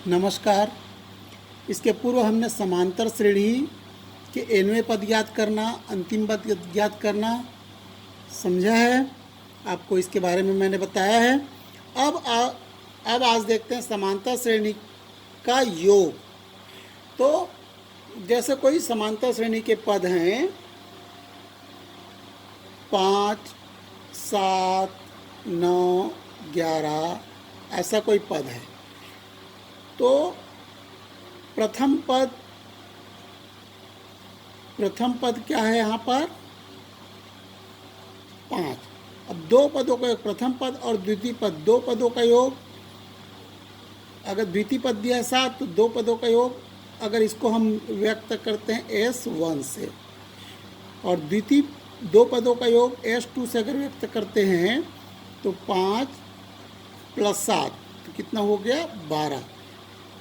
नमस्कार। इसके पूर्व हमने समांतर श्रेणी के nवें पद ज्ञात करना, अंतिम पद ज्ञात करना समझा है। आपको इसके बारे में मैंने बताया है। अब आज देखते हैं समांतर श्रेणी का योग। तो जैसे कोई समांतर श्रेणी के पद हैं 5, 7, 9, 11, ऐसा कोई पद है तो प्रथम पद क्या है यहाँ पर 5। अब दो पदों का योग, प्रथम पद और द्वितीय पद, दो पदों का योग। अगर द्वितीय पद दिया है 7 तो दो पदों का योग। अगर इसको हम व्यक्त करते हैं S1 से, और द्वितीय दो पदों का योग S2 से अगर व्यक्त करते हैं तो 5 + 7 तो कितना हो गया 12।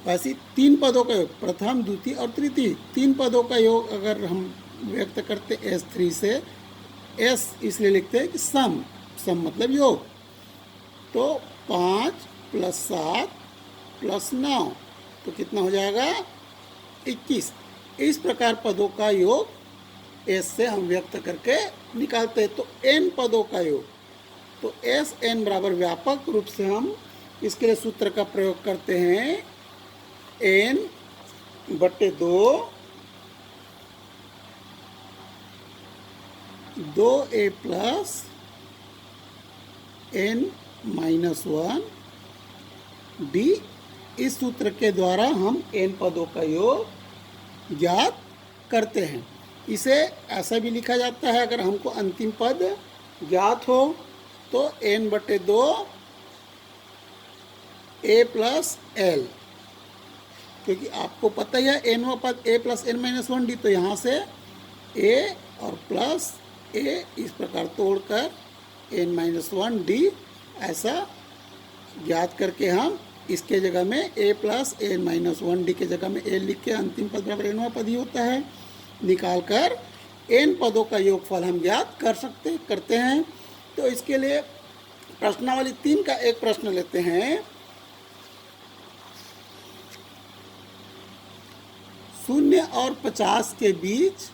वैसे तीन पदों का योग, प्रथम, द्वितीय और तृतीय, तीन पदों का योग अगर हम व्यक्त करते S3 से, S इसलिए लिखते हैं कि सम मतलब योग। तो 5 + 7 + 9 तो कितना हो जाएगा 21। इस प्रकार पदों का योग S से हम व्यक्त करके निकालते हैं। तो n पदों का योग, तो Sn बराबर व्यापक रूप से हम इसके लिए सूत्र का प्रयोग करते हैं n/2 2a + n-1 d। इस सूत्र के द्वारा हम n पदों का योग ज्ञात करते हैं। इसे ऐसा भी लिखा जाता है, अगर हमको अंतिम पद ज्ञात हो तो n/2 a + l, क्योंकि आपको पता ही है nवां पद a + n-1 d, तो यहाँ से a और प्लस a इस प्रकार तोड़कर n-1 d ऐसा ज्ञात करके हम इसके जगह में a + n-1 d के जगह में a लिख के अंतिम पद बराबर nवां पद ही होता है निकालकर n पदों का योगफल हम ज्ञात करते हैं। तो इसके लिए प्रश्नावली 3 का एक प्रश्न लेते हैं। 0 और 50 के बीच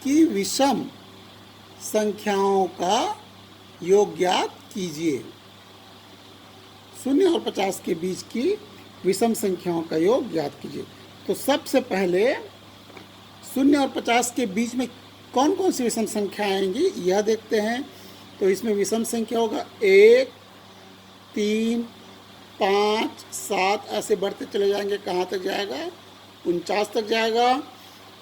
की विषम संख्याओं का योग ज्ञात कीजिए। 0 और 50 के बीच की विषम संख्याओं का योग ज्ञात कीजिए। तो सबसे पहले 0 और 50 के बीच में कौन कौन सी विषम संख्या आएंगी यह देखते हैं। तो इसमें विषम संख्या होगा 1, 3, 5, 7 ऐसे बढ़ते चले जाएंगे। कहाँ तक जाएगा 49 तक जाएगा।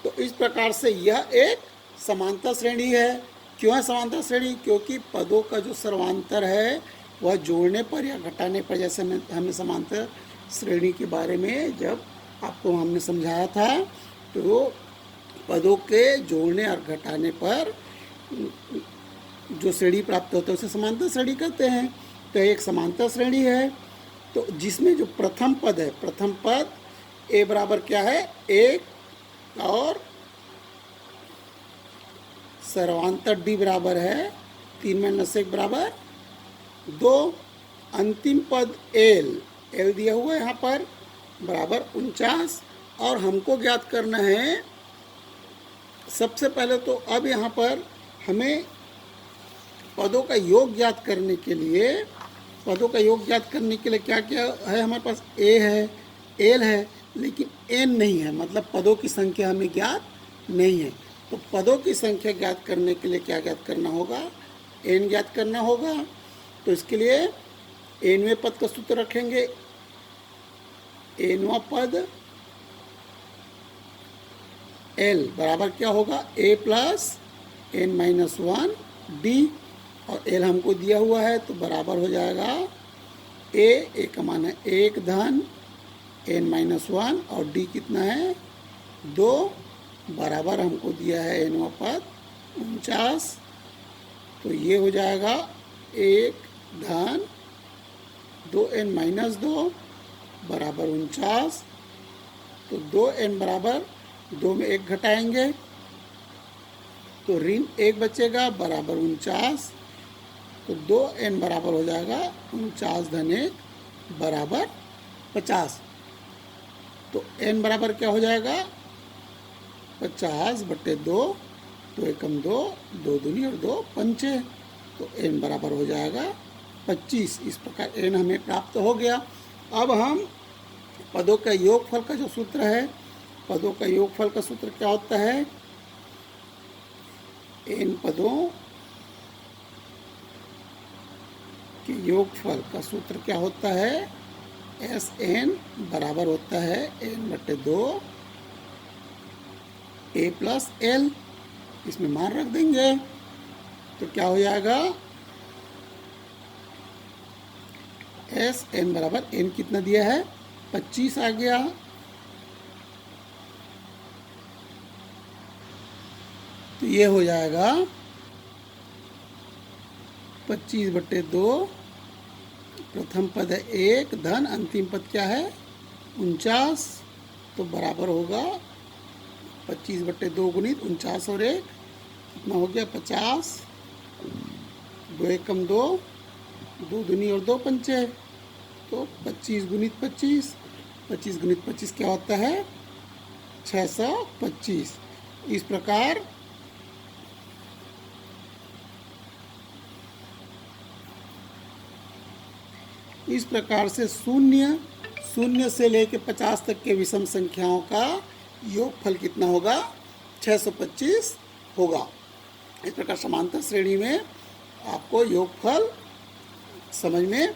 तो इस प्रकार से यह एक समांतर श्रेणी है। क्यों है समांतर श्रेणी? क्योंकि पदों का जो सर्वांतर है वह जोड़ने पर या घटाने पर, जैसे हमने समांतर श्रेणी के बारे में जब आपको हमने समझाया था, तो पदों के जोड़ने और घटाने पर जो श्रेणी प्राप्त होता है उसे समांतर श्रेणी कहते हैं। तो एक समांतर श्रेणी है। तो जिसमें जो प्रथम पद है, प्रथम पद a बराबर क्या है 1 और सर्वांतर d बराबर है 3 - 1 बराबर 2। अंतिम पद l दिया हुआ है यहाँ पर बराबर 49। और हमको ज्ञात करना है सबसे पहले तो अब यहाँ पर हमें पदों का योग ज्ञात करने के लिए क्या क्या है हमारे पास? a है, l है, लेकिन n नहीं है, मतलब पदों की संख्या हमें ज्ञात नहीं है। तो पदों की संख्या ज्ञात करने के लिए क्या ज्ञात करना होगा? n ज्ञात करना होगा। तो इसके लिए nवें पद का सूत्र रखेंगे। nवां पद l बराबर क्या होगा a + n-1 d, और l हमको दिया हुआ है तो बराबर हो जाएगा a का मान है 1 धन n-1 और d कितना है 2, बराबर हमको दिया है nवां पद 49। तो ये हो जाएगा 1 धन 2n-2 बराबर 49। तो 2n बराबर 2 में 1 घटाएंगे तो ऋण 1 बचेगा बराबर 49। तो 2n बराबर हो जाएगा 49 धन 1 बराबर 50। तो n बराबर क्या हो जाएगा 50/2, तो एकम 2, 2 दूनी और 2 पंचे, तो n बराबर हो जाएगा 25। इस प्रकार n हमें प्राप्त हो गया। अब हम पदों का योगफल का जो सूत्र है, पदों का योगफल का सूत्र क्या होता है, n पदों के योगफल का सूत्र क्या होता है, Sn बराबर होता है n/2 a प्लस l। इसमें मान रख देंगे तो क्या हो जाएगा, Sn बराबर n कितना दिया है 25 आ गया, तो ये हो जाएगा 25/2, प्रथम पद है 1 धन अंतिम पद क्या है 49, तो बराबर होगा 25/2 गुणित 49 और 1 कितना हो गया 50, 2 एकम 2, 2 दूनी और 2 पंचे, तो 25 गुणित 25, 25 गुणित 25 क्या होता है 625। इस प्रकार से शून्य से लेकर 50 तक के विषम संख्याओं का योगफल कितना होगा 625 होगा। इस प्रकार समांतर श्रेणी में आपको योगफल समझ में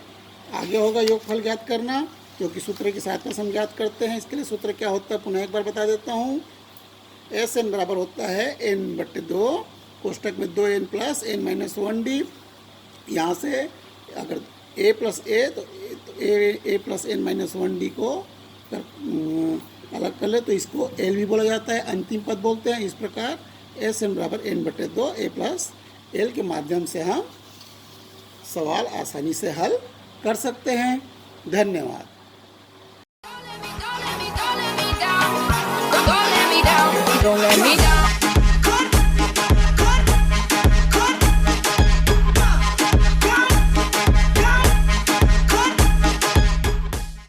आगे होगा, योगफल ज्ञात करना, क्योंकि सूत्र की सहायता से हम ज्ञात करते हैं। इसके लिए सूत्र क्या होता है पुनः एक बार बता देता हूँ। Sn बराबर होता है n/2, कोष्टक में 2n प्लस n-1d, यहाँ से अगर a प्लस a तो a प्लस n-1d को अलग कर ले तो इसको l भी बोला जाता है, अंतिम पद बोलते हैं। इस प्रकार Sn बराबर n/2 a प्लस l के माध्यम से हम सवाल आसानी से हल कर सकते हैं। धन्यवाद।